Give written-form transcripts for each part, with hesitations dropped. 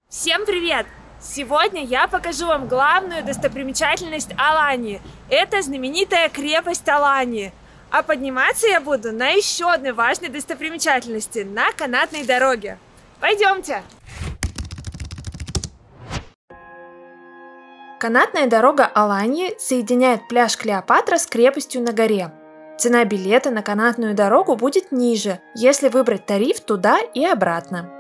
Всем привет! Сегодня я покажу вам главную достопримечательность Алании. Это знаменитая крепость Алании. А подниматься я буду на еще одной важной достопримечательности, на канатной дороге. Пойдемте! Канатная дорога Алании соединяет пляж Клеопатра с крепостью на горе. Цена билета на канатную дорогу будет ниже, если выбрать тариф туда и обратно.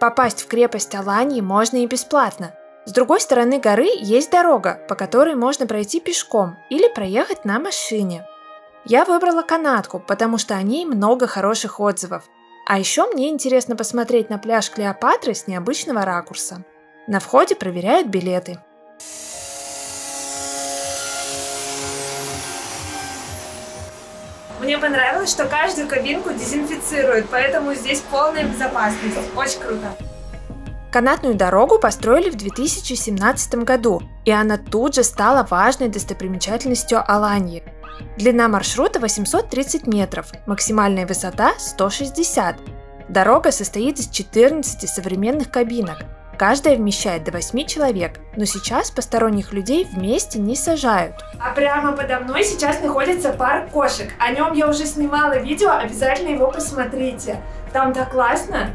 Попасть в крепость Алании можно и бесплатно. С другой стороны горы есть дорога, по которой можно пройти пешком или проехать на машине. Я выбрала канатку, потому что о ней много хороших отзывов. А еще мне интересно посмотреть на пляж Клеопатры с необычного ракурса. На входе проверяют билеты. Мне понравилось, что каждую кабинку дезинфицируют, поэтому здесь полная безопасность. Очень круто. Канатную дорогу построили в 2017 году, и она тут же стала важной достопримечательностью Алании. Длина маршрута 830 метров, максимальная высота 160. Дорога состоит из 14 современных кабинок. Каждая вмещает до 8 человек, но сейчас посторонних людей вместе не сажают. А прямо подо мной сейчас находится парк кошек. О нем я уже снимала видео, обязательно его посмотрите. Там так классно!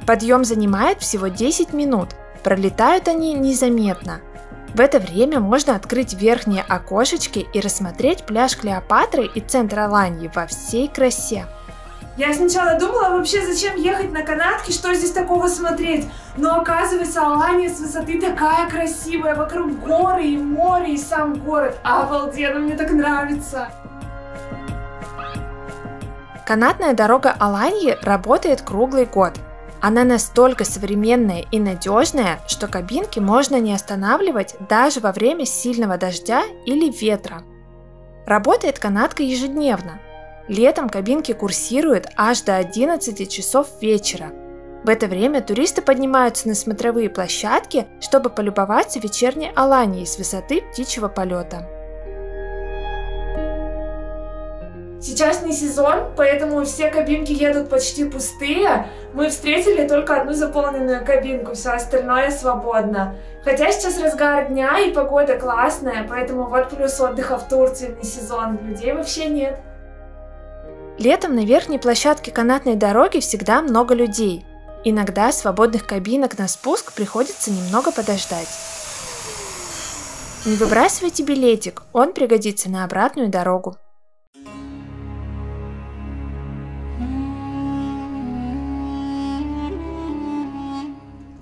Подъем занимает всего 10 минут. Пролетают они незаметно. В это время можно открыть верхние окошечки и рассмотреть пляж Клеопатры и центр Алании во всей красе. Я сначала думала, вообще зачем ехать на канатке, что здесь такого смотреть. Но оказывается, Алания с высоты такая красивая, вокруг горы и море, и сам город. Обалденно, мне так нравится. Канатная дорога Алании работает круглый год. Она настолько современная и надежная, что кабинки можно не останавливать даже во время сильного дождя или ветра. Работает канатка ежедневно. Летом кабинки курсируют аж до 11 часов вечера. В это время туристы поднимаются на смотровые площадки, чтобы полюбоваться вечерней Аланией с высоты птичьего полета. Сейчас не сезон, поэтому все кабинки едут почти пустые. Мы встретили только одну заполненную кабинку, все остальное свободно. Хотя сейчас разгар дня и погода классная, поэтому вот плюс отдыха в Турции в сезон, людей вообще нет. Летом на верхней площадке канатной дороги всегда много людей. Иногда свободных кабинок на спуск приходится немного подождать. Не выбрасывайте билетик, он пригодится на обратную дорогу.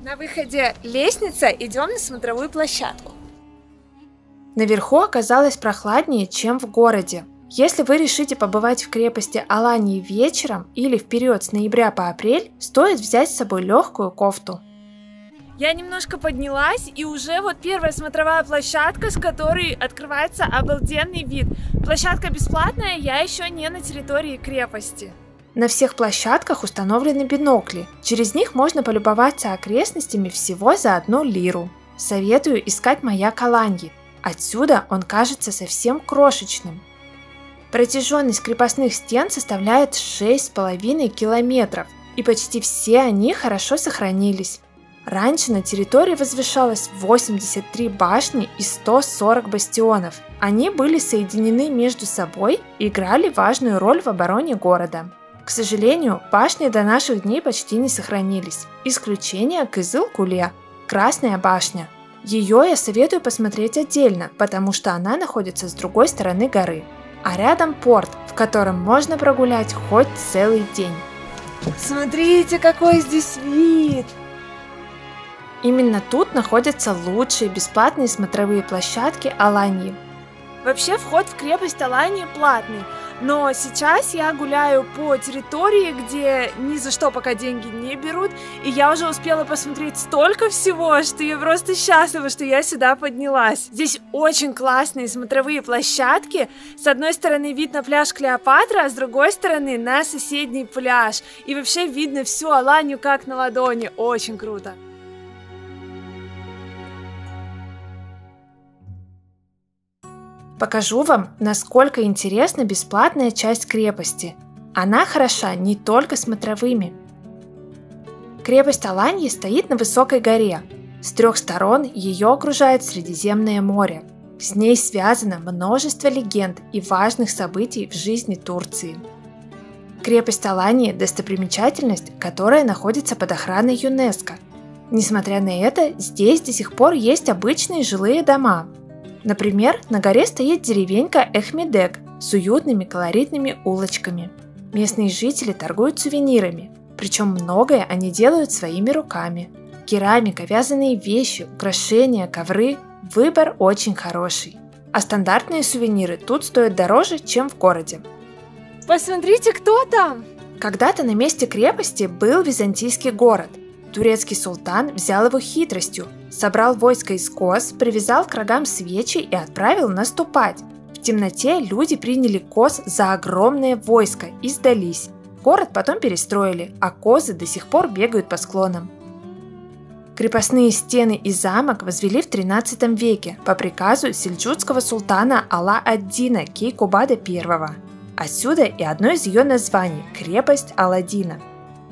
На выходе лестница, идем на смотровую площадку. Наверху оказалось прохладнее, чем в городе. Если вы решите побывать в крепости Алании вечером или в период с ноября по апрель, стоит взять с собой легкую кофту. Я немножко поднялась, и уже вот первая смотровая площадка, с которой открывается обалденный вид. Площадка бесплатная, я еще не на территории крепости. На всех площадках установлены бинокли. Через них можно полюбоваться окрестностями всего за 1 лиру. Советую искать маяк Аланьи. Отсюда он кажется совсем крошечным. Протяженность крепостных стен составляет 6,5 километров, и почти все они хорошо сохранились. Раньше на территории возвышалось 83 башни и 140 бастионов. Они были соединены между собой и играли важную роль в обороне города. К сожалению, башни до наших дней почти не сохранились. Исключение Кызыл-Куле, Красная башня. Ее я советую посмотреть отдельно, потому что она находится с другой стороны горы. А рядом порт, в котором можно прогулять хоть целый день. Смотрите, какой здесь вид! Именно тут находятся лучшие бесплатные смотровые площадки Алании. Вообще вход в крепость Алании платный, но сейчас я гуляю по территории, где ни за что пока деньги не берут, и я уже успела посмотреть столько всего, что я просто счастлива, что я сюда поднялась. Здесь очень классные смотровые площадки. С одной стороны вид на пляж Клеопатра, а с другой стороны на соседний пляж. И вообще видно всю Аланию как на ладони. Очень круто. Покажу вам, насколько интересна бесплатная часть крепости. Она хороша не только смотровыми. Крепость Аланьи стоит на высокой горе. С 3 сторон ее окружает Средиземное море. С ней связано множество легенд и важных событий в жизни Турции. Крепость Аланьи – достопримечательность, которая находится под охраной ЮНЕСКО. Несмотря на это, здесь до сих пор есть обычные жилые дома. Например, на горе стоит деревенька Эхмедек с уютными колоритными улочками. Местные жители торгуют сувенирами, причем многое они делают своими руками. Керамика, вязаные вещи, украшения, ковры – выбор очень хороший. А стандартные сувениры тут стоят дороже, чем в городе. Посмотрите, кто там! Когда-то на месте крепости был византийский город. Турецкий султан взял его хитростью, собрал войско из коз, привязал к рогам свечи и отправил наступать. В темноте люди приняли коз за огромное войско и сдались. Город потом перестроили, а козы до сих пор бегают по склонам. Крепостные стены и замок возвели в 13 веке по приказу сельджукского султана Ала-ад-Дина Кейкубада I. Отсюда и одно из ее названий – крепость Аладдина.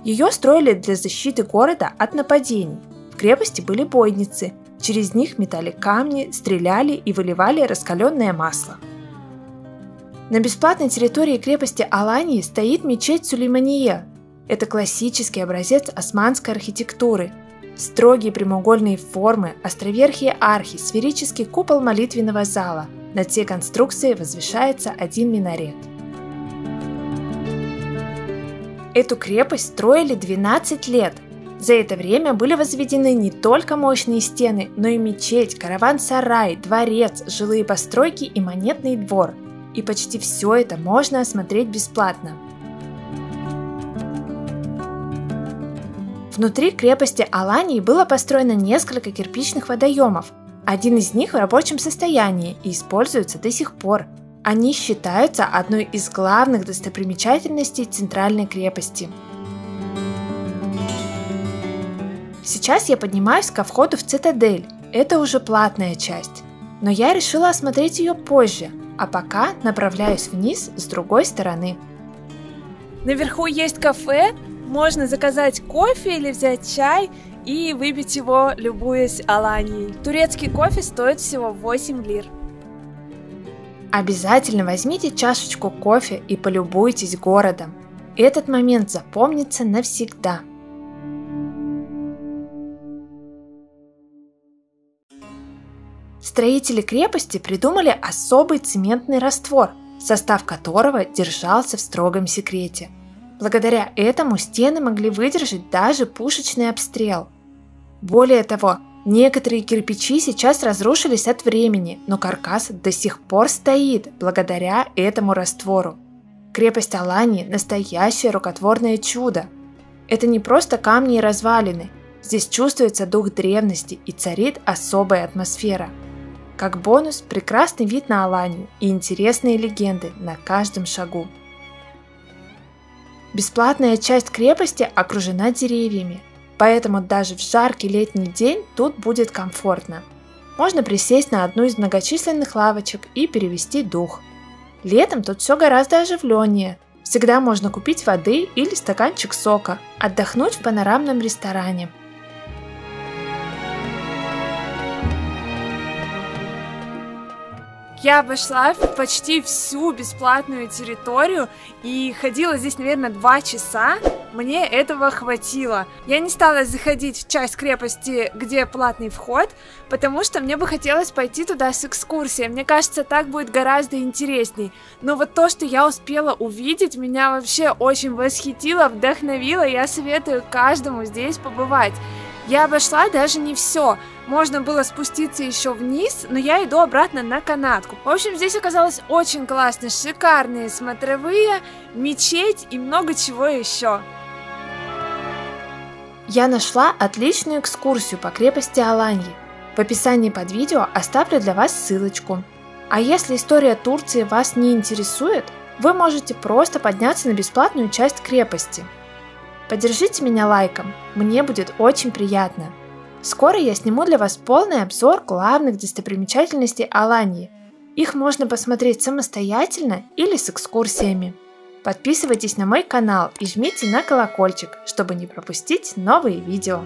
Ее строили для защиты города от нападений. В крепости были бойницы, через них метали камни, стреляли и выливали раскаленное масло. На бесплатной территории крепости Аланьи стоит мечеть Сулеймания. Это классический образец османской архитектуры. Строгие прямоугольные формы, островерхие архи, сферический купол молитвенного зала. Над всей конструкцией возвышается один минарет. Эту крепость строили 12 лет. За это время были возведены не только мощные стены, но и мечеть, караван-сарай, дворец, жилые постройки и монетный двор. И почти все это можно осмотреть бесплатно. Внутри крепости Аланьи было построено несколько кирпичных водоемов. Один из них в рабочем состоянии и используется до сих пор. Они считаются одной из главных достопримечательностей центральной крепости. Сейчас я поднимаюсь ко входу в цитадель, это уже платная часть. Но я решила осмотреть ее позже, а пока направляюсь вниз с другой стороны. Наверху есть кафе, можно заказать кофе или взять чай и выпить его, любуясь Аланьей. Турецкий кофе стоит всего 8 лир. Обязательно возьмите чашечку кофе и полюбуйтесь городом. Этот момент запомнится навсегда. Строители крепости придумали особый цементный раствор, состав которого держался в строгом секрете. Благодаря этому стены могли выдержать даже пушечный обстрел. Более того, некоторые кирпичи сейчас разрушились от времени, но каркас до сих пор стоит благодаря этому раствору. Крепость Аланьи – настоящее рукотворное чудо. Это не просто камни и развалины, здесь чувствуется дух древности и царит особая атмосфера. Как бонус – прекрасный вид на Аланью и интересные легенды на каждом шагу. Бесплатная часть крепости окружена деревьями, поэтому даже в жаркий летний день тут будет комфортно. Можно присесть на одну из многочисленных лавочек и перевести дух. Летом тут все гораздо оживленнее. Всегда можно купить воды или стаканчик сока, отдохнуть в панорамном ресторане. Я обошла почти всю бесплатную территорию и ходила здесь, наверное, 2 часа. Мне этого хватило. Я не стала заходить в часть крепости, где платный вход, потому что мне бы хотелось пойти туда с экскурсией. Мне кажется, так будет гораздо интересней. Но вот то, что я успела увидеть, меня вообще очень восхитило, вдохновило. Я советую каждому здесь побывать. Я обошла даже не все. Можно было спуститься еще вниз, но я иду обратно на канатку. В общем, здесь оказалось очень классно. Шикарные смотровые, мечеть и много чего еще. Я нашла отличную экскурсию по крепости Аланьи. В описании под видео оставлю для вас ссылочку. А если история Турции вас не интересует, вы можете просто подняться на бесплатную часть крепости. Поддержите меня лайком, мне будет очень приятно. Скоро я сниму для вас полный обзор главных достопримечательностей Аланьи. Их можно посмотреть самостоятельно или с экскурсиями. Подписывайтесь на мой канал и жмите на колокольчик, чтобы не пропустить новые видео.